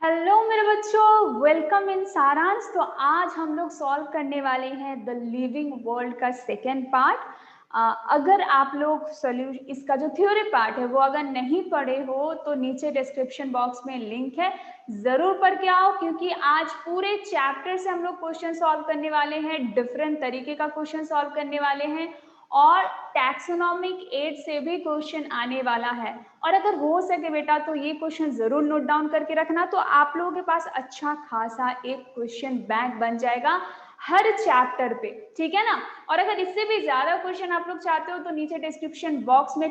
Hello मेरे बच्चों, welcome in सारांश। तो आज हम लोग सॉल्व करने वाले हैं द लिविंग वर्ल्ड का सेकेंड पार्ट। अगर आप लोग सोल्यूशन इसका जो थ्योरी पार्ट है वो अगर नहीं पढ़े हो तो नीचे डिस्क्रिप्शन बॉक्स में लिंक है, जरूर पढ़ के आओ, क्योंकि आज पूरे चैप्टर से हम लोग क्वेश्चन सॉल्व करने वाले हैं, डिफरेंट तरीके का क्वेश्चन सॉल्व करने वाले हैं और टैक्सोनॉमिक एड से भी क्वेश्चन आने वाला है। और अगर हो सके बेटा तो ये क्वेश्चन जरूर नोट डाउन करके रखना, तो आप लोगों के पास अच्छा खासा एक क्वेश्चन बैंक बन जाएगा हर चैप्टर पे, ठीक है ना। और अगर इससे भी ज्यादा क्वेश्चन आप लोग चाहते हो तो नीचे डिस्क्रिप्शन बॉक्स में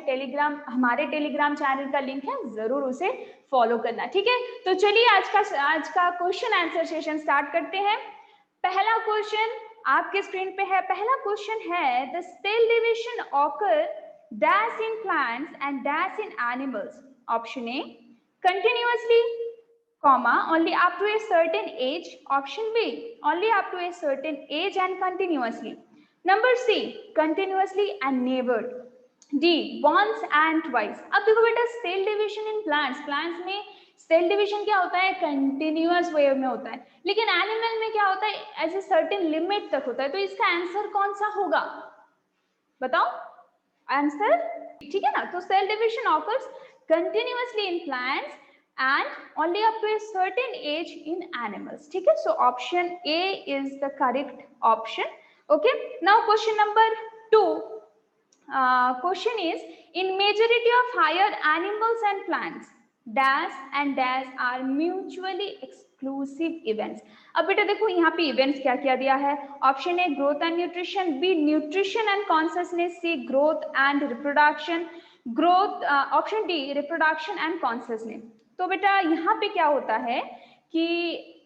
हमारे टेलीग्राम चैनल का लिंक है, जरूर उसे फॉलो करना, ठीक है। तो चलिए आज का क्वेश्चन आंसर सेशन स्टार्ट करते हैं। पहला क्वेश्चन आपके स्क्रीन पे है। पहला क्वेश्चन है, the cell division occur dash in plants and dash in animals. Option a continuously, comma only up to a certain age. Option B only up to a certain age and continuously. Number C continuously and never. D once and twice. अब देखो बेटा, cell division in plants में cell division क्या होता है, continuous वे में होता है, लेकिन एनिमल में क्या होता है, एज ए सर्टेन लिमिट तक होता है। तो इसका आंसर कौन सा होगा, बताओ आंसर, ठीक है ना। तो cell division occurs continuously in plants and only up to a certain age in animals, ठीक है। So option A is the correct option. Okay, now question number 2. Question is, in majority of higher animals and plants dash and dash are mutually exclusive events. अब बेटा देखो यहाँ पे events क्या क्या दिया है। Option a growth and nutrition, b nutrition and consciousness, c growth and reproduction, growth option d reproduction and consciousness. तो बेटा यहाँ पे क्या होता है कि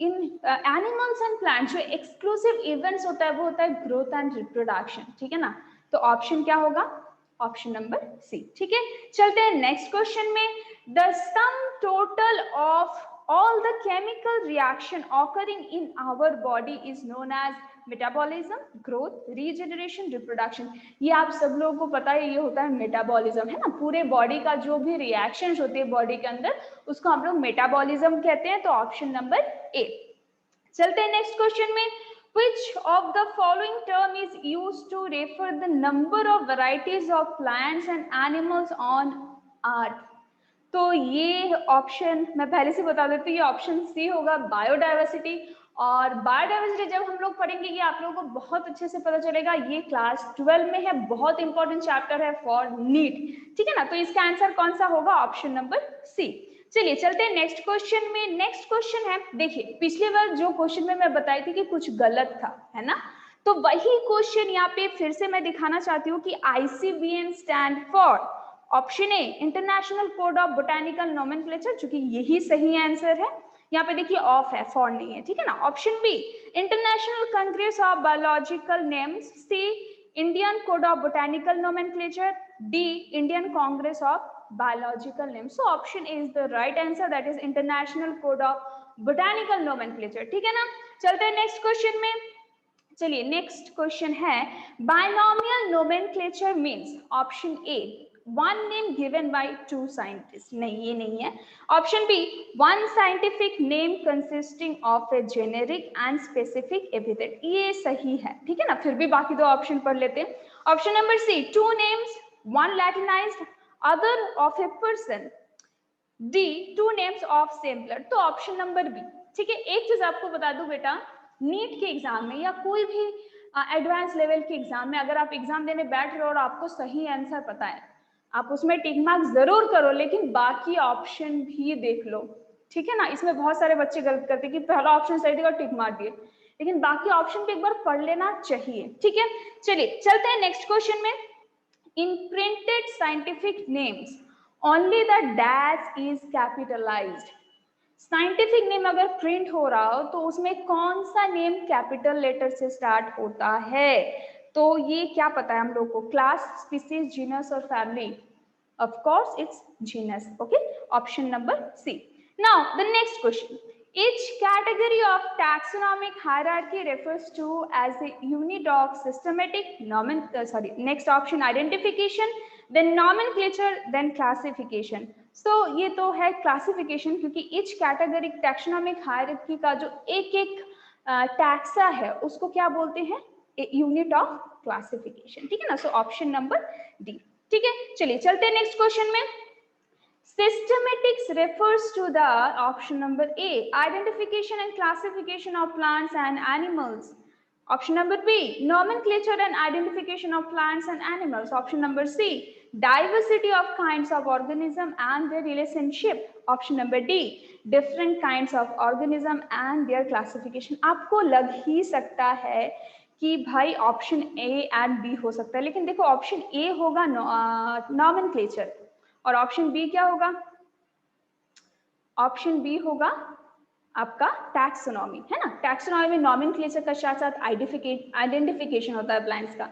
इन एनिमल्स एंड प्लांट्स जो एक्सक्लूसिव इवेंट्स होता है वो होता है ग्रोथ एंड रिप्रोडक्शन, ठीक है ना। तो ऑप्शन क्या होगा, ऑप्शन नंबर सी, ठीक है। चलते हैं नेक्स्ट क्वेश्चन में। The sum total of all the chemical reaction occurring in our body is known as metabolism, growth, regeneration, reproduction. ये आप सब लोगों को पता है, ये होता है मेटाबॉलिज्म, है ना। पूरे बॉडी का जो भी रिएक्शंस होते हैं बॉडी के अंदर उसको हम लोग मेटाबॉलिज्म कहते हैं। तो ऑप्शन नंबर ए। चलते हैं नेक्स्ट क्वेश्चन में। Which of the following term is used to refer the number of varieties of plants and animals on earth? तो ये ऑप्शन मैं पहले से बता देती हूँ, ये ऑप्शन सी होगा, बायोडाइवर्सिटी। और बायोडाइवर्सिटी जब हम लोग पढ़ेंगे ये आप लोगों को बहुत अच्छे से पता चलेगा, ये क्लास 12 में है, बहुत इंपॉर्टेंट चैप्टर है फॉर नीट, ठीक है ना। तो इसका आंसर कौन सा होगा, ऑप्शन नंबर सी। चलिए चलते हैं नेक्स्ट क्वेश्चन में। नेक्स्ट क्वेश्चन है, देखिए पिछली बार जो क्वेश्चन में मैं बताई थी कि कुछ गलत था, है ना, तो वही क्वेश्चन यहाँ पे फिर से मैं दिखाना चाहती हूँ कि ICBN stand for option A international code of botanical nomenclature, चूंकि यही सही आंसर है। यहाँ पे देखिए ऑफ है, फॉर नहीं है, ठीक है ना। Option b international congress of biological names, c Indian code of botanical nomenclature, d Indian congress of biological names. So option A is the right answer, that is international code of botanical nomenclature, ठीक है ना। चलते हैं next question में। चलिए next question है, binomial nomenclature means option A one name given by two scientists, नहीं ये नहीं है। Option b one scientific name consisting of a generic and specific epithet, ये सही है, ठीक है ना। फिर भी बाकी दो ऑप्शन पढ़ लेते हैं। Option number c two names, one latinized, other of a person, D two names of same blood। तो ऑप्शन नंबर बी, ठीक है। एक चीज आपको बता दूं बेटा, नीट के एग्जाम में या कोई भी एडवांस लेवल के एग्जाम में अगर आप एग्जाम देने बैठ रहे हो और आपको सही आंसर पता है, आप उसमें टिक मार्क जरूर करो, लेकिन बाकी ऑप्शन भी देख लो, ठीक है ना। इसमें बहुत सारे बच्चे गलत करते कि पहला ऑप्शन सही दिया और टिक मार दिए, लेकिन बाकी ऑप्शन भी एक बार पढ़ लेना चाहिए, ठीक है। चलिए चलते हैं नेक्स्ट क्वेश्चन में। In printed scientific names, only the dash is capitalized. Scientific name अगर प्रिंट हो रहा हो तो उसमें कौन सा नेम कैपिटल लेटर से स्टार्ट होता है। तो ये क्या पता है हम लोग को, क्लास, स्पीसीज, जीनस और family. Of course it's genus, okay. Option number c. Now the next question, each category of taxonomic hierarchy refers to as a unit of systematic next option identification, then nomenclature, then classification. So ये तो है classification, क्योंकि each category taxonomic hierarchy का जो एक एक taxa है उसको क्या बोलते हैं, यूनिट ऑफ क्लासिफिकेशन, ठीक है ना। सो ऑप्शन नंबर डी, ठीक है। चलिए चलते हैं नेक्स्ट क्वेश्चन में। Systematics refers to the option number A, identification and classification of plants and animals. Option number B, nomenclature and identification of plants and animals. Option number C, diversity of kinds of organism and their relationship. Option number D, different kinds of organism and their classification. आपको लग ही सकता है कि भाई option A and B हो सकता है, लेकिन देखो ऑप्शन ए होगा नॉमेनक्लेचर और ऑप्शन बी क्या होगा, ऑप्शन बी होगा आपका टैक्सोनॉमी, है ना। टैक्सोनॉमी में नॉमेनक्लेचर का साथ साथ आइडेंटिफिकेशन होता है प्लांट्स का।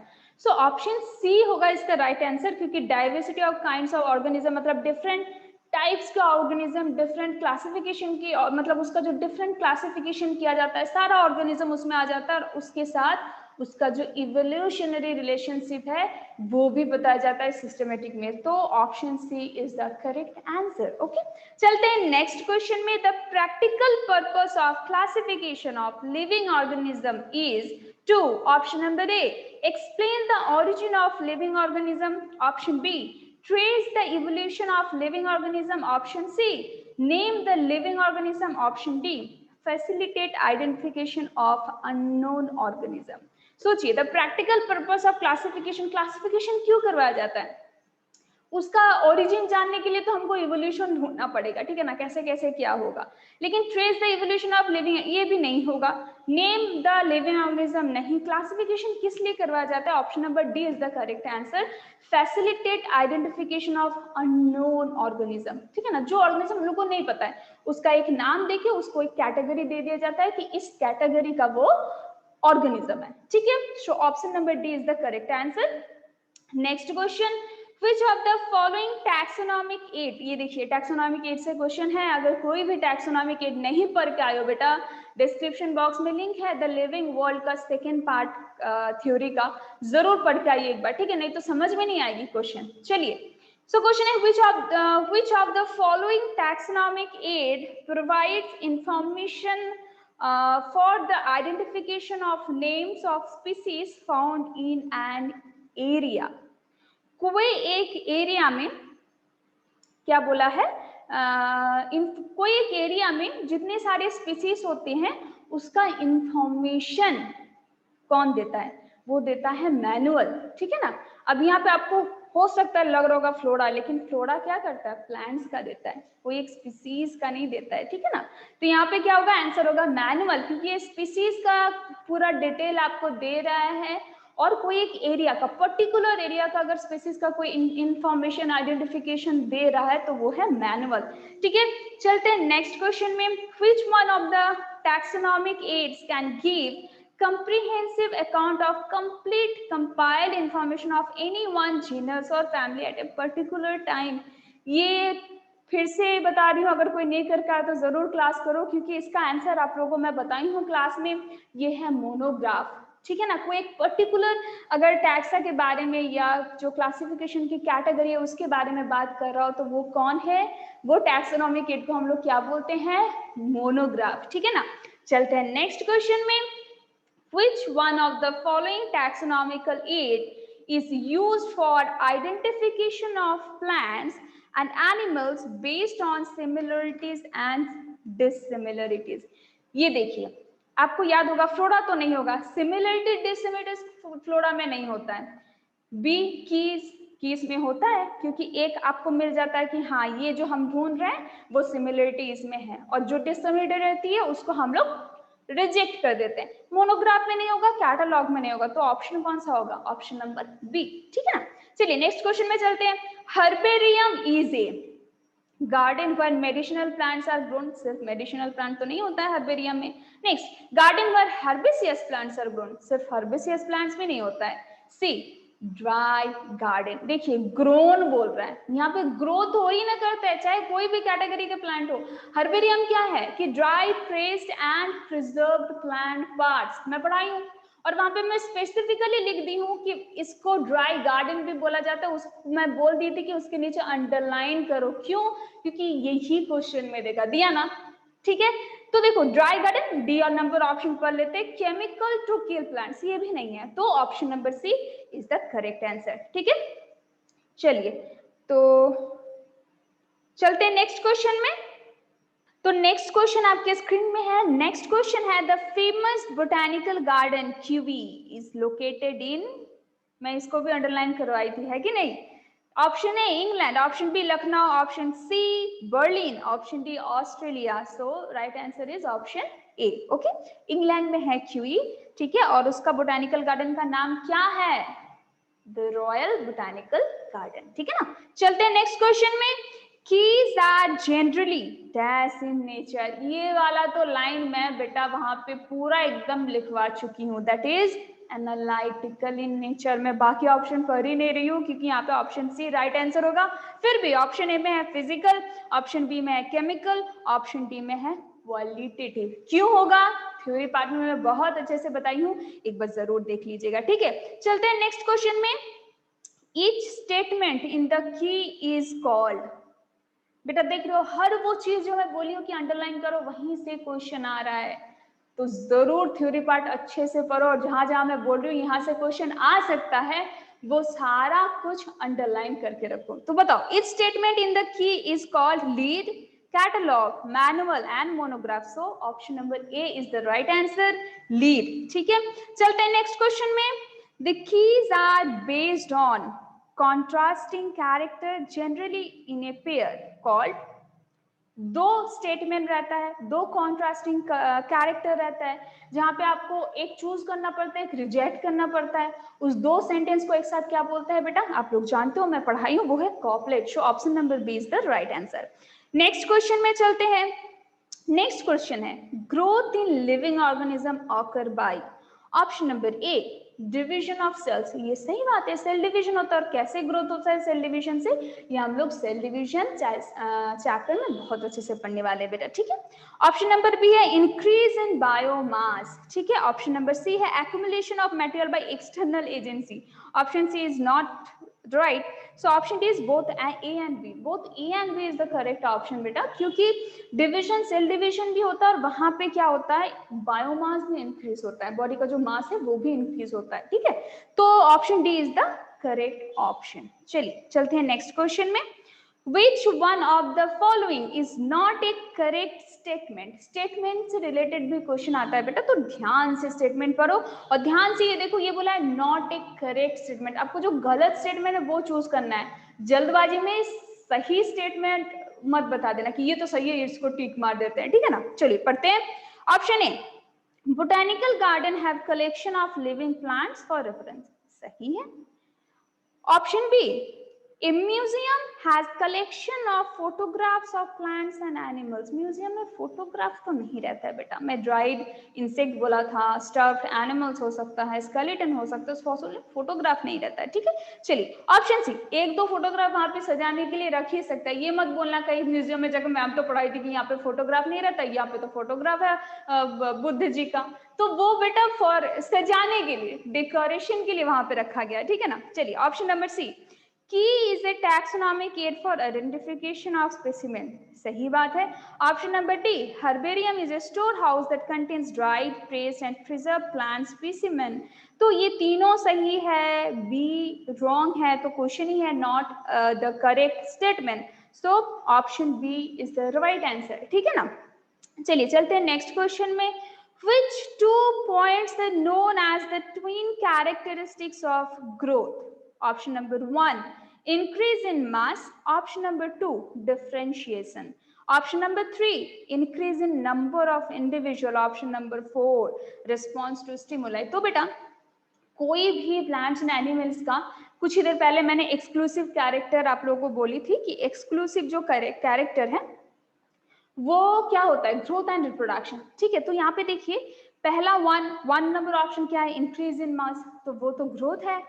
सो ऑप्शन सी होगा इसका राइट आंसर, क्योंकि diversity of kinds of organism मतलब डिफरेंट टाइप्स का ऑर्गेनिज्म, डिफरेंट क्लासिफिकेशन की, मतलब उसका जो डिफरेंट क्लासिफिकेशन किया जाता है सारा ऑर्गेनिज्म उसमें आ जाता है, और उसके साथ उसका जो इवोल्यूशनरी रिलेशनशिप है वो भी बताया जाता है सिस्टमेटिक में। तो option C is the correct answer. Okay, चलते हैं नेक्स्ट क्वेश्चन में। The practical purpose of classification of living organism is to, option number a, explain the origin of living organism. Option b, trace the evolution of living organism. Option C, name the living organism. Option D, facilitate identification of unknown organism. सोचिए, the practical purpose of classification, classification क्यों करवाया जाता है, उसका origin जानने के लिए तो हमको इवोल्यूशन ढूंढना पड़ेगा, ठीक है ना, कैसे कैसे क्या होगा। लेकिन trace the evolution of living ये भी नहीं होगा, नेम द लिविंग ऑर्गेनिज्म नहीं। क्लासिफिकेशन किस लिए करवाया जाता है, option number D is the correct answer, facilitate identification of unknown organism, ठीक है ना। जो ऑर्गेनिज्म हम लोग को नहीं पता है उसका एक नाम देके उसको एक कैटेगरी दे दिया जाता है कि इस कैटेगरी का वो ऑर्गेनिज्म है, ठीक है। So option number D is the correct answer. Next question, Which of the following taxonomic aid, ये देखिए टैक्सोनॉमिक एड से क्वेश्चन है। अगर कोई भी टैक्सोनॉमिक एड नहीं पढ़ के आयो बेटा, डिस्क्रिप्शन बॉक्स में लिंक है द लिविंग वर्ल्ड का सेकेंड पार्ट थ्योरी का, जरूर पढ़ के आइए एक बार, ठीक है, नहीं तो समझ में नहीं आएगी क्वेश्चन। चलिए, सो क्वेश्चन है which of the following taxonomic aid provides information for the identification of names of species found in an area। कोई एक एरिया में क्या बोला है, कोई एक एरिया में जितने सारे स्पीसीज होते हैं उसका इंफॉर्मेशन कौन देता है, वो देता है मैनुअल, ठीक है ना। अब यहाँ पे आपको हो सकता है लग रहा होगा फ्लोरा, लेकिन फ्लोरा क्या करता है, प्लांट्स का देता है, कोई एक स्पीसीज का नहीं देता है, ठीक है ना। तो यहाँ पे क्या होगा, आंसर होगा मैनुअल, क्योंकि ये स्पीसीज का पूरा डिटेल आपको दे रहा है, और कोई एक एरिया का, पर्टिकुलर एरिया का अगर स्पीसीज का कोई इंफॉर्मेशन आइडेंटिफिकेशन दे रहा है तो वो है मैनुअल, ठीक है। चलते हैं नेक्स्ट क्वेश्चन में। Which one of the taxonomic aids can give comprehensive account of complete compiled information of any one genus or family at a particular time। ये फिर से बता रही हूँ, अगर कोई नहीं करके आया तो जरूर क्लास करो, क्योंकि इसका आंसर आप लोगों को मैं बताई हूँ क्लास में, ये है मोनोग्राफ, ठीक है ना। कोई एक पर्टिकुलर अगर टैक्सा के बारे में या जो क्लासिफिकेशन की कैटेगरी है उसके बारे में बात कर रहा हो तो वो कौन है, वो टैक्सोनॉमिक एड को हम लोग क्या बोलते हैं, मोनोग्राफ, ठीक है ना। चलते हैं नेक्स्ट क्वेश्चन में। Which one of the following taxonomical aid is used for identification of plants and animals based on similarities and dissimilarities? ये देखिए, आपको याद होगा, फ्लोरा तो नहीं होगा, सिमिलरिटी डिसिमिलरिटीज फ्लोरा में नहीं होता है, बी कीस में होता है, क्योंकि एक आपको मिल जाता है कि हाँ ये जो हम ढूंढ रहे हैं वो सिमिलरिटी इसमें है, और जो डिसिमिलरिटी रहती है उसको हम लोग रिजेक्ट कर देते हैं। मोनोग्राफ में नहीं होगा, कैटलॉग में नहीं होगा, तो ऑप्शन कौन सा होगा, ऑप्शन नंबर बी, ठीक है ना। चलिए नेक्स्ट क्वेश्चन में चलते हैं। Herbarium is a garden where medicinal plants are grown, सिर्फ मेडिसिनल प्लांट तो नहीं होता है हर्बेरियम में। Next, garden where herbaceous plants are grown, सिर्फ हर्बेसियस प्लांट्स में नहीं होता है। सी, ड्राई गार्डन, देखिए ग्रोन बोल रहा है, यहाँ पे ग्रोथ हो ही ना करता है, चाहे कोई भी कैटेगरी के प्लांट हो। हर्बेरियम क्या है कि dry, traced and preserved plant parts, मैं पढ़ाई हूँ, और वहां पे मैं स्पेसिफिकली लिख दी हूँ कि इसको ड्राई गार्डन भी बोला जाता है। उस मैं बोल दी थी कि उसके नीचे अंडरलाइन करो, क्यों? क्योंकि यही क्वेश्चन में देगा, दिया ना, ठीक है। तो देखो ड्राई गार्डन, डी और नंबर ऑप्शन पढ़ लेते हैं। केमिकल टू किल प्लांट्स, ये भी नहीं है, तो option number C is the correct answer, ठीक है। चलिए तो चलते हैं नेक्स्ट क्वेश्चन में। तो नेक्स्ट क्वेश्चन आपके स्क्रीन में है। नेक्स्ट क्वेश्चन है the famous botanical garden Kew is located in, मैं इसको भी अंडरलाइन करवाई थी, है कि नहीं? Option a England, option b Lucknow, option c Berlin, option d Australia. So right answer is option a, okay. England में है क्यूई, ठीक है, और उसका बोटेनिकल गार्डन का नाम क्या है? द रॉयल बोटेनिकल गार्डन, ठीक है ना। चलते हैं नेक्स्ट क्वेश्चन में। Keys are generally dash in nature, ये वाला तो लाइन मैं बेटा वहां पे पूरा एकदम लिखवा चुकी हूँ, that is analytical in nature. मैं बाकी ऑप्शन पढ़ ही नहीं रही हूँ क्योंकि यहाँ पे ऑप्शन सी राइट आंसर होगा। फिर भी ऑप्शन ए में है फिजिकल, ऑप्शन बी में है केमिकल, ऑप्शन डी में है क्वालिटेटिव। क्यों होगा? थ्योरी पार्ट में मैं बहुत अच्छे से बताई हूँ, एक बार जरूर देख लीजिएगा, ठीक है। चलते हैं नेक्स्ट क्वेश्चन में। Each statement in the key is called, बेटा देख रहे हो हर वो चीज जो मैं बोली हूँ कि अंडरलाइन करो, वहीं से क्वेश्चन आ रहा है, तो जरूर थ्योरी पार्ट अच्छे से पढ़ो, और जहां जहां मैं बोल रही हूँ यहाँ से क्वेश्चन आ सकता है, वो सारा कुछ अंडरलाइन करके रखो। तो बताओ, each statement in the key is called lead, catalogue, manual and monograph. So option number a is the right answer, lead, ठीक है। चलते हैं नेक्स्ट क्वेश्चन में। The keys are based on contrasting character generally in a pair called, दो statement रहता है, दो contrasting character रहता है, जहां पे आपको एक चूज करना पड़ता है, एक रिजेक्ट करना पड़ता है। उस दो सेंटेंस को एक साथ क्या बोलते हैं बेटा? आप लोग जानते हो, मैं पढ़ाई हूं, वो है कॉपलेट। So option number B is the right answer. Next question में चलते हैं। नेक्स्ट क्वेश्चन है growth in living organism occur by, option number A division of cells. ये सही बात है, सेल डिवीजन होता है। और कैसे ग्रोथ होता है सेल डिवीजन से, ये हम लोग सेल डिवीजन चैप्टर में बहुत अच्छे से पढ़ने वाले हैं बेटा, ठीक है। ऑप्शन नंबर बी है इंक्रीज इन बायोमास, ठीक है। ऑप्शन नंबर सी है accumulation of material by external agency, option C is not right, so option D is both A and B, both A and B is the correct option बेटा, क्योंकि division cell division भी होता है और वहां पे क्या होता है, बायोमास भी इंक्रीज होता है, बॉडी का जो मास है वो भी इंक्रीज होता है, ठीक है। तो option D is the correct option. चलिए चलते हैं नेक्स्ट क्वेश्चन में। Which one of the following is not a correct statement? Statement से रिलेटेड भी क्वेश्चन आता है बेटा, तो ध्यान से स्टेटमेंट पढ़ो और ध्यान से ये देखो, ये बोला है नॉट ए करेक्ट स्टेटमेंट। आपको जो गलत स्टेटमेंट है वो चूज करना है, जल्दबाजी में सही स्टेटमेंट मत बता देना कि ये तो सही है, इसको टिक मार देते हैं, ठीक है ना। चलिए पढ़ते हैं। Option a botanical garden have collection of living plants for reference, सही है। Option b A museum has collection of photographs of plants and animals. Museum में फोटोग्राफ तो नहीं रहता है बेटा, मैं ड्राइड इंसेक्ट बोला था, स्टफ्ड एनिमल्स हो सकता है, स्केलेटन हो सकता है, फोटोग्राफ नहीं रहता है, ठीक है। चलिए ऑप्शन सी, एक दो फोटोग्राफ वहां पे सजाने के लिए रख ही सकता है। ये मत बोलना कहीं म्यूजियम में जाकर मैम तो पढ़ाई थी कि यहाँ पे फोटोग्राफ नहीं रहता, यहाँ पे तो फोटोग्राफ है बुद्ध जी का, तो वो बेटा फॉर सजाने के लिए, डेकोरेशन के लिए वहां पे रखा गया, ठीक है ना। चलिए option number c Key is a taxonomic aid for identification of specimen, सही बात है। Option number D herbarium is a storehouse that contains dried, pressed and preserved plant specimen। तो ये तीनों सही है, बी रॉन्ग है, तो क्वेश्चन ही है not the correct statement. So option B is the right answer, ठीक है ना। चलिए चलते हैं नेक्स्ट क्वेश्चन में। Which two points are known as the twin characteristics of growth? Option number 1 increase in mass, option number 2 differentiation, option number 3 increase in number of individual, option number 4 response to stimuli। तो बेटा कोई भी plants and animals का, कुछ ही देर पहले मैंने exclusive character आप लोगों को बोली थी कि एक्सक्लूसिव जो कैरेक्टर है वो क्या होता है, ग्रोथ एंड रिप्रोडक्शन, ठीक है। तो यहाँ पे देखिए पहला वन नंबर ऑप्शन क्या है, इंक्रीज इन मास, तो वो तो ग्रोथ है।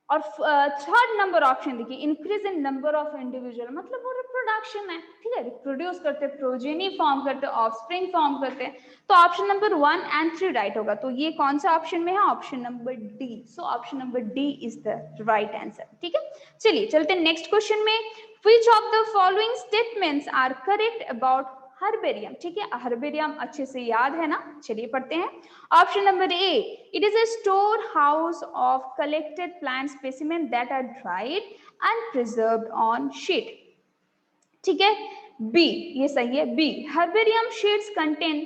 और थर्ड नंबर ऑप्शन देखिए, increase in number of individual, मतलब वो रिप्रोडक्शन है, ठीक है, रिप्रोड्यूस करते, प्रोजेनी फॉर्म करते, ऑफस्प्रिंग फॉर्म करते हैं। तो ऑप्शन नंबर 1 and 3 राइट होगा। तो ये कौन सा ऑप्शन में है? Option number D. So option number D is the right answer, ठीक है। चलिए चलते हैं नेक्स्ट क्वेश्चन में। Which of the following statements are correct about herbarium, ठीक है, हर्बेरियम अच्छे से याद है ना, चलिए पढ़ते हैं। Option number A, it is a storehouse of collected plant specimen that are dried and preserved on sheet, ठीक है। बी, ये सही है, B, herbarium sheets contain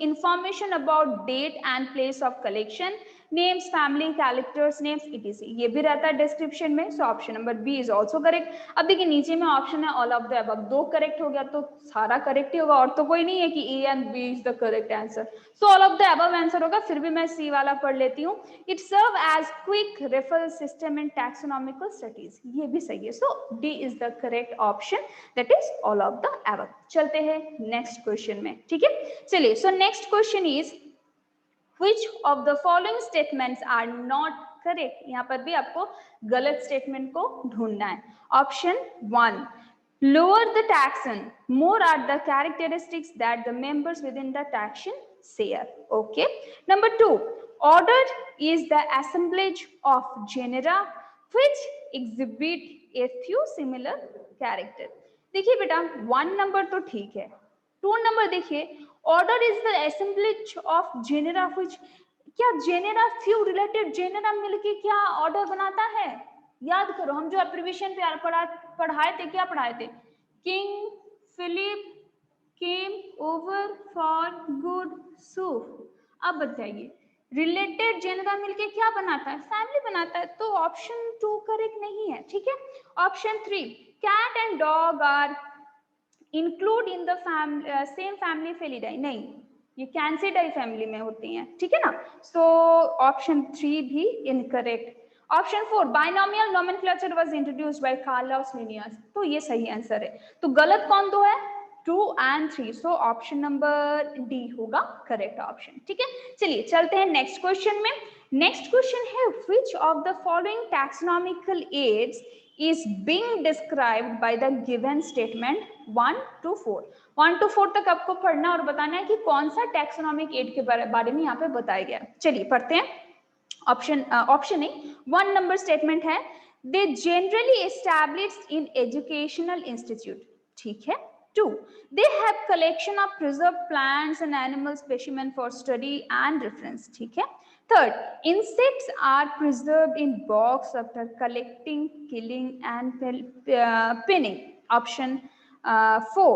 information about date and place of collection, names, family, characters names, etc, ये भी रहता है description में। So option number B is also correct. अब देखिए नीचे में ऑप्शन है ऑल ऑफ द अबव, दो करेक्ट हो गया तो सारा करेक्ट ही होगा, और तो कोई नहीं है कि A and B is the correct answer. So all of the above answer होगा। फिर भी मैं सी वाला पढ़ लेती हूँ। It serve as quick referral system in taxonomical studies, ये भी सही है। So D is the correct option, that is all of the above. चलते हैं नेक्स्ट क्वेश्चन में, ठीक है। चलिए, so next question is which of the following statements are not correct, यहाँ पर भी आपको गलत स्टेटमेंट को ढूंढना है। Option 1, lower the taxon, more are the characteristics that the members within the taxon share, okay. Number 2, order is the assemblage of genera which exhibit a few similar character। देखिए बेटा 1 नंबर तो ठीक है, 2 number देखिए, order is the assemblage of genera which, क्या genera few related genera मिलके क्या order बनाता है? याद करो, हम जो एब्रिविएशन पे पढ़ाए थे, क्या पढ़ाए थे? King Philip came over for good soup. अब बताइए, रिलेटेड जेनेरा मिलके क्या बनाता है? फैमिली बनाता है। तो ऑप्शन 2 करेक्ट नहीं है, ठीक है। Option 3, cat and dog are include in the same family felidae, नहीं, ये कैंसिडाई फैमिली में होती हैं, ठीक है ना। सो ऑप्शन 3 भी incorrect. Option 4, binomial nomenclature was introduced by Carlos Linnaeus, तो ये सही आंसर है। तो गलत कौन दो है? 2 and 3। So option number D होगा करेक्ट ऑप्शन, ठीक है। चलिए चलते हैं नेक्स्ट क्वेश्चन में। नेक्स्ट क्वेश्चन है, which of the following taxonomical aids is being described by the given statement 1 to 4। 1 to 4 तक आपको पढ़ना और बताना है कि कौन सा टैक्सोनॉमिक एड के बारे में यहाँ पे बताया गया। चलिए पढ़ते हैं। ऑप्शन नहीं, 1 नंबर स्टेटमेंट है, they generally established in educational institute, ठीक है। 2, they have collection of preserved plants and animal specimen for study and reference, ठीक है। Third, insects are preserved in box after collecting, killing and pinning. Option 4,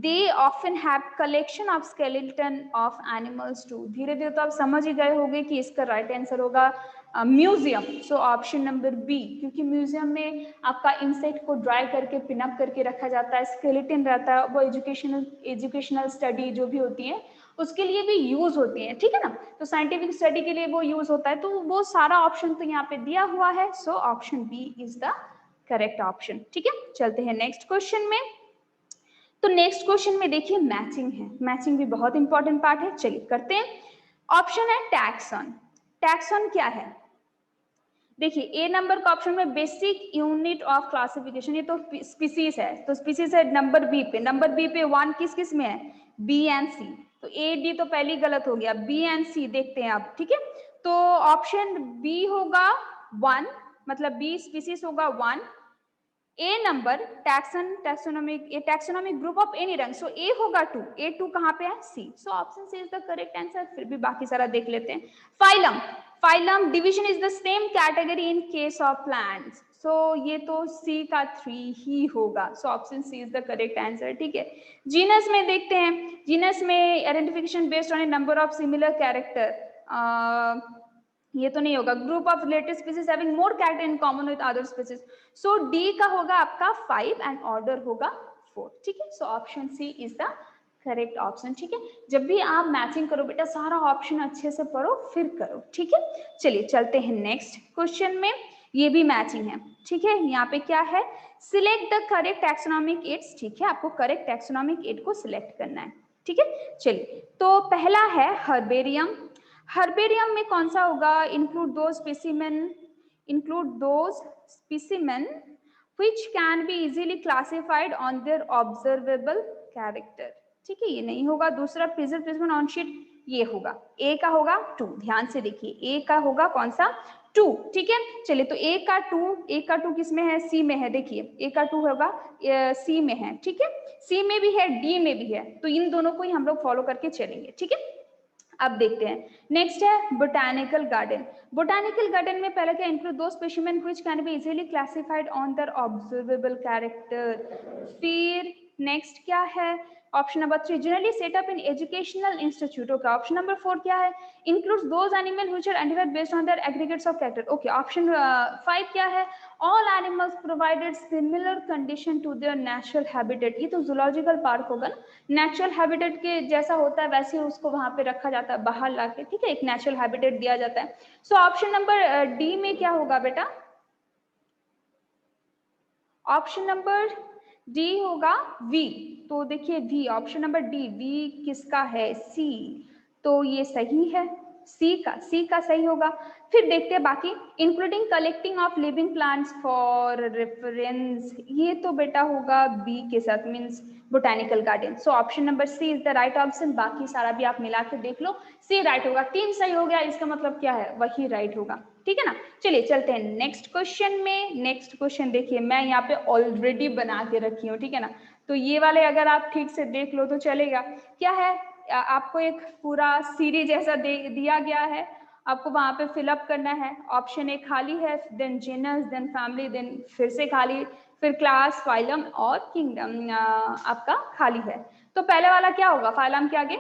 they often have collection of skeleton of animals too। धीरे धीरे तो आप समझ ही गए होंगे कि इसका राइट आंसर होगा museum. So option number B, क्योंकि म्यूजियम में आपका इंसेक्ट को ड्राई करके पिनअप करके रखा जाता है, स्केलेटन रहता है, वो एजुकेशनल स्टडी जो भी होती है उसके लिए भी यूज होती है, ठीक है ना। तो साइंटिफिक स्टडी के लिए वो यूज होता है। तो वो सारा ऑप्शन तो यहाँ पे दिया हुआ है। So option B is the correct option, ठीक है। चलते हैं नेक्स्ट क्वेश्चन में। तो नेक्स्ट क्वेश्चन में देखिए मैचिंग है, मैचिंग भी बहुत इंपॉर्टेंट पार्ट है। चलिए करते हैं। ऑप्शन है टैक्सन। टैक्सन क्या है? देखिए ए नंबर का ऑप्शन में बेसिक यूनिट ऑफ क्लासिफिकेशन, ये तो स्पीसीज है, तो स्पीसीज है नंबर बी पे। नंबर बी पे 1 किस किस में है? बी एंड सी। तो ए डी तो पहली गलत हो गया, बी एंड सी देखते हैं आप, ठीक है। तो ऑप्शन बी होगा 1, मतलब बी स्पीसीज होगा 1। A number taxonomic group of any rank, so A होगा 2। ए 2 कहाँ पे है? C. So option C is the correct answer. फिर भी बाकी सारा देख लेते हैं। Phylum division is the same category in case of plants, so ये तो सी का 3 ही होगा। So option C is the correct answer, ठीक है। जीनस में देखते हैं। जीनस में identification based on A number of similar character, ये तो नहीं होगा। Group of related species having more character in common with other species, so D का होगा आपका 5 एंड ऑर्डर होगा 4, ठीक है। So option C is the correct option, ठीक है। जब भी आप मैचिंग करो बेटा, सारा ऑप्शन अच्छे से पढ़ो फिर करो, ठीक है। चलिए चलते हैं नेक्स्ट क्वेश्चन में। ये भी मैचिंग है, ठीक है। यहाँ पे क्या है? Select the correct taxonomic aids, ठीक है। आपको करेक्ट टैक्सोनॉमिक एड को सिलेक्ट करना है, ठीक है। चलिए, तो पहला है हर्बेरियम। हर्बेरियम में कौन सा होगा? Include those specimen include those specimen which can be easily classified on their observable character. ठीक है, ये नहीं होगा। दूसरा preserved specimen on sheet, ये होगा ए का होगा 2, ध्यान से देखिए ए का होगा कौन सा 2, ठीक है। चलिए तो ए का 2 किस में है, सी में है, देखिए ए का 2 होगा सी में है, ठीक है, सी में भी है डी में भी है, तो इन दोनों को ही हम लोग फॉलो करके चलेंगे, ठीक है। अब देखते हैं नेक्स्ट है बोटानिकल गार्डन। बोटानिकल गार्डन में पहले क्या, include those specimen which can be easily classified on their observable character. फिर नेक्स्ट क्या है, option number 3 generally setup in educational institute. Okay, option number 4 क्या है, includes those animal which are identified based on their aggregates of character. Okay, option 5 क्या है, all animals provided similar condition to their natural habitat. ये तो zoological park होगा ना, natural habitat के जैसा होता है वैसे ही उसको वहां पे रखा जाता है बाहर लाके, ठीक है, एक नेचुरल हैबिटेट दिया जाता है। सो ऑप्शन नंबर डी में क्या होगा बेटा, ऑप्शन नंबर डी होगा वी। तो देखिए V, option number D, V किसका है, सी, तो ये सही है, सी का सही होगा। फिर देखते हैं बाकी, including collecting of living plants for reference, ये तो बेटा होगा बी के साथ, means botanical garden. So option number C is the right option. बाकी सारा भी आप मिला के देख लो, सी राइट होगा। 3 सही हो गया, इसका मतलब क्या है, वही राइट होगा, ठीक है ना। चलिए चलते हैं नेक्स्ट क्वेश्चन में। नेक्स्ट क्वेश्चन देखिए मैं यहाँ पे ऑलरेडी बना के रखी हूँ, ठीक है ना, तो ये वाले अगर आप ठीक से देख लो तो चलेगा। क्या है, आपको एक पूरा सीरीज जैसा दिया गया है, आपको वहां पे फिलअप करना है। ऑप्शन ए खाली है, then genus, then family, then फिर से खाली, फिर क्लास, फाइलम और किंगडम आपका खाली है। तो पहले वाला क्या होगा, फाइलम के आगे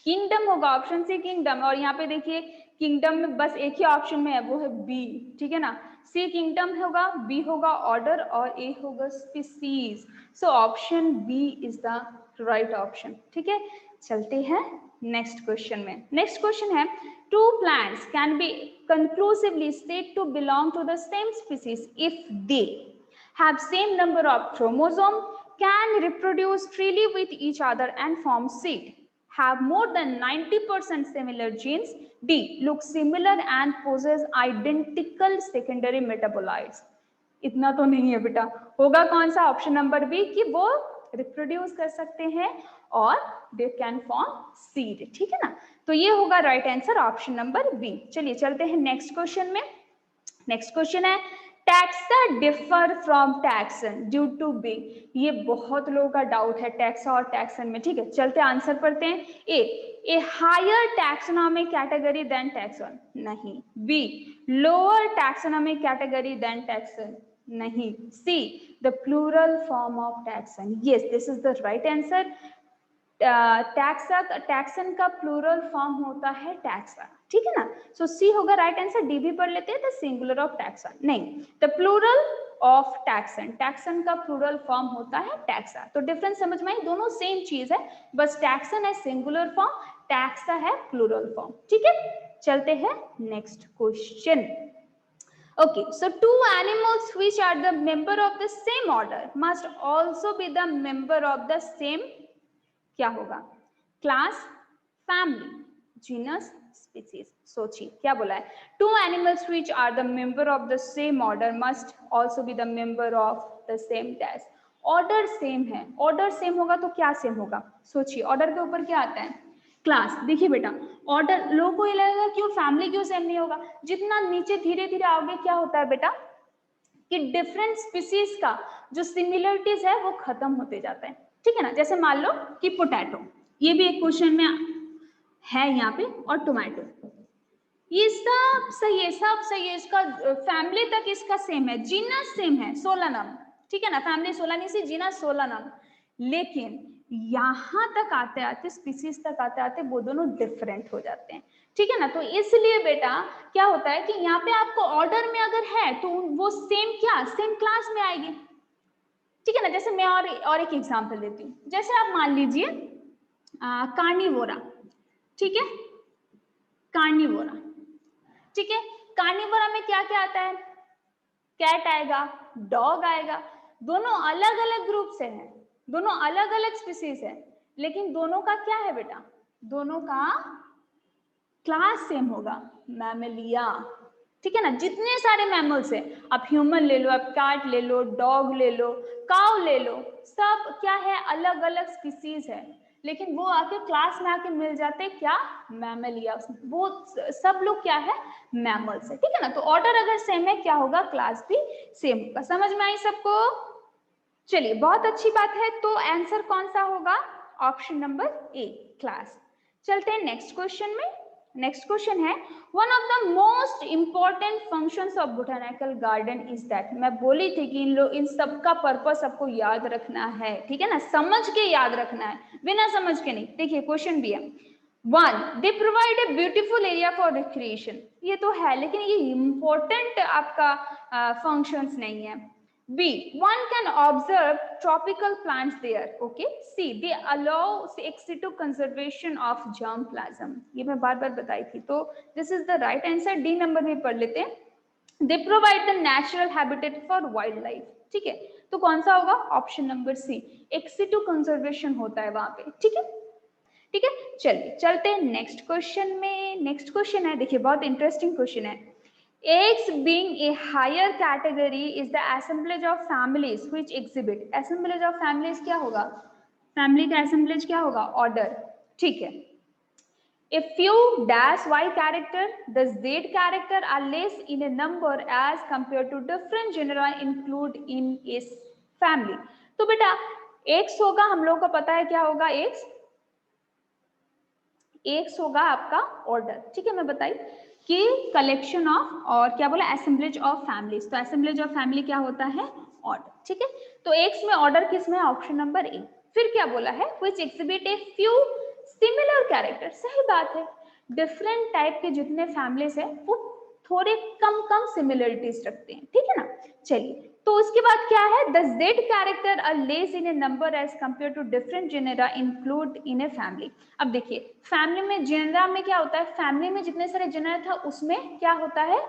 किंगडम होगा, ऑप्शन सी किंगडम। और यहाँ पे देखिए किंगडम में बस एक ही ऑप्शन में है, वो है बी, ठीक है ना। सी किंगडम होगा, बी होगा ऑर्डर और ए होगा species. So option B is the right option, ठीक है। चलते हैं नेक्स्ट क्वेश्चन में। नेक्स्ट क्वेश्चन है, two plants can be conclusively said to belong to the same species if they have same number of chromosome, can reproduce freely with each other and form seed, have more than 90% similar genes, D look similar and possess identical secondary metabolites। इतना तो नहीं है बेटा, होगा कौन सा, option number B, कि वो रिप्रोड्यूस कर सकते हैं और दे कैन फॉर्म सीड, ठीक है ना। तो ये होगा right answer, option number B. चलिए चलते हैं नेक्स्ट क्वेश्चन में। नेक्स्ट क्वेश्चन है, taxa differ from taxon due to being. ये बहुत लोगों का डाउट है टैक्सा और टैक्सन में, ठीक है। चलते आंसर पढ़ते हैं। A higher taxonomic category than taxon, नहीं। B lower taxonomic category than taxon, नहीं। C the plural form of taxon, yes this is the right answer. Taxon का प्लूरल फॉर्म होता है टैक्सा, ठीक है ना। सो सी होगा राइट आंसर। डी भी पढ़ लेते हैं, द सिंगुलर ऑफ टैक्सन, नहीं, the plural of taxon. Taxon का प्लूरल फॉर्म होता है टैक्सा। तो डिफरेंस समझ में आई, दोनों सेम चीज है, बस टैक्सन है सिंगुलर फॉर्म, टैक्सा है प्लूरल फॉर्म, ठीक है। चलते हैं next question. Okay, so two animals which are the member of the same order must also be the member of the same, क्या होगा, क्लास, फैमिली, जीनस, स्पीसीज। सोचिए क्या बोला है, two animals which are the member of the same order must also be the member of the same dash. Order same है, order same होगा तो क्या सेम होगा, सोचिए ऑर्डर के ऊपर क्या आता है, क्लास। देखिए बेटा ऑर्डर, लोगों को ये लगेगा क्यों फैमिली क्यों सेम नहीं होगा, जितना नीचे धीरे धीरे आओगे क्या होता है बेटा कि डिफरेंट स्पीसीज का जो सिमिलरिटीज है वो खत्म होते जाते हैं, ठीक है ना। जैसे मान लो कि पोटैटो, ये भी एक क्वेश्चन में है यहाँ पे, और टोमेटो, ये सब सही है, सब सही है, इसका फैमिली तक इसका सेम है, जीनस सेम है, सोलानम, ठीक है ना, फैमिली सोलानेसी, जीनस सोलानम। लेकिन यहां तक आते आते, स्पीसीज तक आते आते वो दोनों डिफरेंट हो जाते हैं, ठीक है ना। तो इसलिए बेटा क्या होता है कि यहाँ पे आपको ऑर्डर में अगर है तो वो सेम क्या, सेम क्लास में आएगी, ठीक है ना। जैसे मैं और एक एग्जांपल देती हूँ, जैसे आप मान लीजिए कार्निवोरा, ठीक है, कार्निवोरा, ठीक है। कार्निवोरा में क्या क्या आता है, कैट आएगा, डॉग आएगा, दोनों अलग अलग ग्रुप से हैं, दोनों अलग अलग स्पीसीज है, लेकिन दोनों का क्या है बेटा, दोनों का क्लास सेम होगा, मैमेलिया, ठीक है ना, जितने सारे मैमल्स है, आप ह्यूमन ले लो, आप कैट ले लो, डॉग ले लो, काउ ले लो, सब क्या है, अलग अलग स्पीसीज है, लेकिन वो आके क्लास में आके मिल जाते क्या, मैमलिया, वो सब लोग क्या है, मैमल्स है, ठीक है ना। तो ऑर्डर अगर सेम है क्या होगा, क्लास भी सेम होगा। समझ में आई सबको? चलिए बहुत अच्छी बात है। तो आंसर कौन सा होगा, ऑप्शन नंबर ए, क्लास। चलते हैं नेक्स्ट क्वेश्चन में। नेक्स्ट क्वेश्चन है, one of the most important functions of botanical garden is that. मैं बोली थी कि इन सब का पर्पस सबको याद रखना है, ठीक है ना, समझ के याद रखना है, बिना समझ के नहीं। देखिए क्वेश्चन भी है, one, they provide a beautiful area for recreation. ये तो है, लेकिन ये इंपॉर्टेंट आपका फंक्शंस नहीं है। B, one can observe tropical plants there. Okay. C, they allow ex situ conservation of germplasm. ये मैं बार बार बताई थी, तो this is the right answer. D number में पढ़ लेते हैं, they provide the natural habitat for wildlife. ठीक है, तो कौन सा होगा, option number C, ex situ conservation होता है वहां पे, ठीक है। ठीक है, चलिए चलते हैं नेक्स्ट क्वेश्चन में। नेक्स्ट क्वेश्चन है, देखिए बहुत इंटरेस्टिंग क्वेश्चन है। Eggs being a higher category is the assemblage of families which exhibit. Assemblage of families क्या होगा, फैमिली का assemblage क्या होगा, ऑर्डर, ठीक है। A few dash y character, the z character are less in a number as compared to different genera include in a family. तो बेटा x होगा, हम लोगों को पता है क्या होगा, x होगा आपका ऑर्डर, ठीक है। मैं बताई कि कलेक्शन ऑफ, और क्या बोला, असेंबलेज ऑफ फैमिलीज, तो असेंबलेज ऑफ फैमिली क्या होता है, ऑर्डर, ठीक है। तो एक्स में ऑर्डर किस में है, ऑप्शन नंबर ए। फिर क्या बोला है, which exhibit a few similar character, सही बात है, डिफरेंट टाइप के जितने फैमिलीज है वो थोड़े कम कम सिमिलरिटीज रखते हैं, ठीक है ना। चलिए, तो उसके बाद क्या है, the said character are less in a number as compare to different genera include in a family. अब देखिए फैमिली में, जेनेरा में क्या होता है, फैमिली में जितने सारे जेनेरा था उसमें क्या होता है,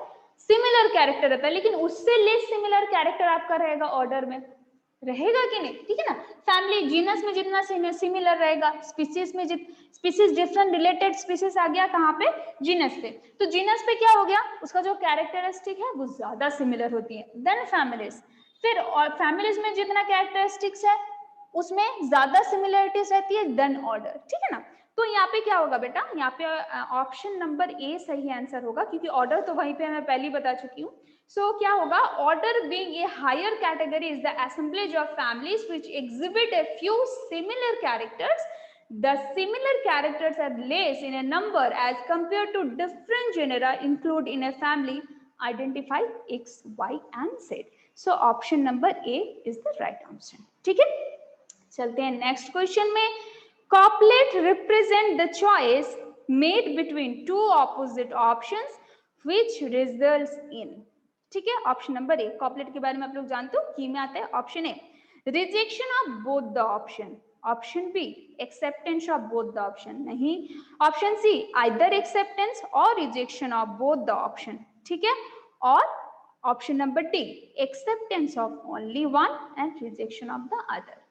सिमिलर कैरेक्टर रहता है, लेकिन उससे लेस सिमिलर कैरेक्टर आपका रहेगा ऑर्डर में, रहेगा कि नहीं, ठीक है ना। फैमिली जीनस में जितना सिमिलर रहेगा, स्पीसीज में स्पीसीज डिफरेंट रिलेटेड स्पीसीज आ गया कहाँ पे, जीनस पे, तो जीनस पे क्या हो गया, उसका जो कैरेक्टरिस्टिक है वो ज्यादा सिमिलर होती है देन फैमिलीज। फिर और फैमिलीज में जितना कैरेक्टरिस्टिक्स है उसमें ज्यादा सिमिलरिटीज रहती है देन ऑर्डर, ठीक है ना। तो यहाँ पे क्या होगा बेटा, यहाँ पे ऑप्शन नंबर ए सही आंसर होगा, क्योंकि ऑर्डर तो वहीं पे मैं पहले ही बता चुकी हूँ। So क्या होगा, order being a higher category is the assemblage of families which exhibit a few similar characters. The similar characters are less in a number as compared to different genera include in a family. Identify X, Y and Z. So option number A is the right option. ठीक है, चलते हैं next question में। Couplet represent the choice made between two opposite options which results in, ठीक है। Option number ए, कॉपलेट के बारे में आप लोग जानते हो, की में आता है, option A rejection of both the option, option B acceptance of both the option, नहीं, ऑप्शन सी आइदर एक्सेप्टेंस और rejection of both the option, ठीक है, और option number D acceptance of only one and rejection of the other.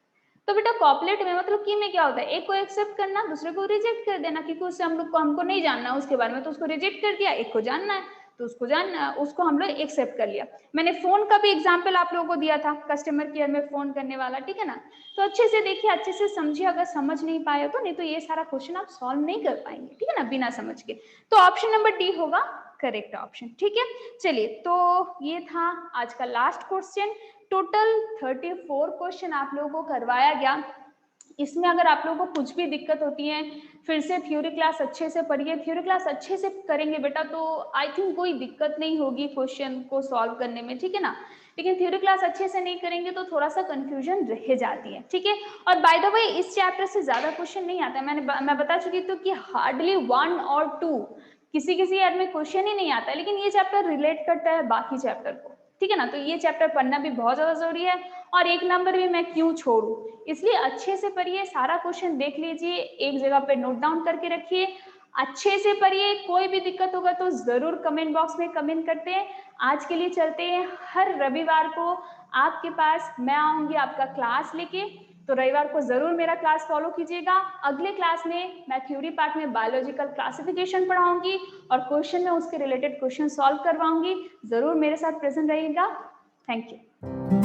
तो बेटा कॉपलेट में मतलब की में क्या होता है, एक को एक्सेप्ट करना, दूसरे को रिजेक्ट कर देना, क्योंकि उससे हम लोग को, हमको नहीं जानना उसके बारे में, तो उसको रिजेक्ट कर दिया, एक को जानना है तो उसको जानना, उसको हम लोग एक्सेप्ट कर लिया। मैंने फोन का भी एग्जांपल आप लोगों को दिया था, कस्टमर केयर में फोन करने वाला, ठीक है ना। तो अच्छे से देखिए, अच्छे से समझिए, अगर समझ नहीं पाए तो, नहीं तो ये सारा क्वेश्चन आप सॉल्व नहीं कर पाएंगे, ठीक है ना, बिना समझ के। तो ऑप्शन नंबर डी होगा करेक्ट ऑप्शन, ठीक है। चलिए, तो ये था आज का लास्ट क्वेश्चन। टोटल 34 क्वेश्चन आप लोगों को करवाया गया। इसमें अगर आप लोगों को कुछ भी दिक्कत होती है, फिर से थ्योरी क्लास अच्छे से पढ़िए, थ्योरी क्लास अच्छे से करेंगे बेटा तो आई थिंक कोई दिक्कत नहीं होगी क्वेश्चन को सॉल्व करने में, ठीक है ना। लेकिन थ्योरी क्लास अच्छे से नहीं करेंगे तो थोड़ा सा कंफ्यूजन रह जाती है, ठीक है। और बाय द वे इस चैप्टर से ज्यादा क्वेश्चन नहीं आता है, मैं बता चुकी तो कि हार्डली 1 और 2, किसी ईयर में क्वेश्चन ही नहीं आता, लेकिन ये चैप्टर रिलेट करता है बाकी चैप्टर को, ठीक है ना। तो ये चैप्टर पढ़ना भी बहुत ज्यादा जरूरी है, और एक नंबर भी मैं क्यों छोड़ू, इसलिए अच्छे से पढ़िए, सारा क्वेश्चन देख लीजिए, एक जगह पे नोट डाउन करके रखिए, अच्छे से पढ़िए। कोई भी दिक्कत होगा तो जरूर कमेंट बॉक्स में कमेंट करते हैं। आज के लिए चलते हैं, हर रविवार को आपके पास मैं आऊंगी आपका क्लास लेके, तो रविवार को जरूर मेरा क्लास फॉलो कीजिएगा। अगले क्लास में मैं थ्योरी पार्ट में बायोलॉजिकल क्लासिफिकेशन पढ़ाऊंगी और क्वेश्चन में उसके रिलेटेड क्वेश्चन सॉल्व करवाऊंगी। जरूर मेरे साथ प्रेजेंट रहिएगा। Thank you.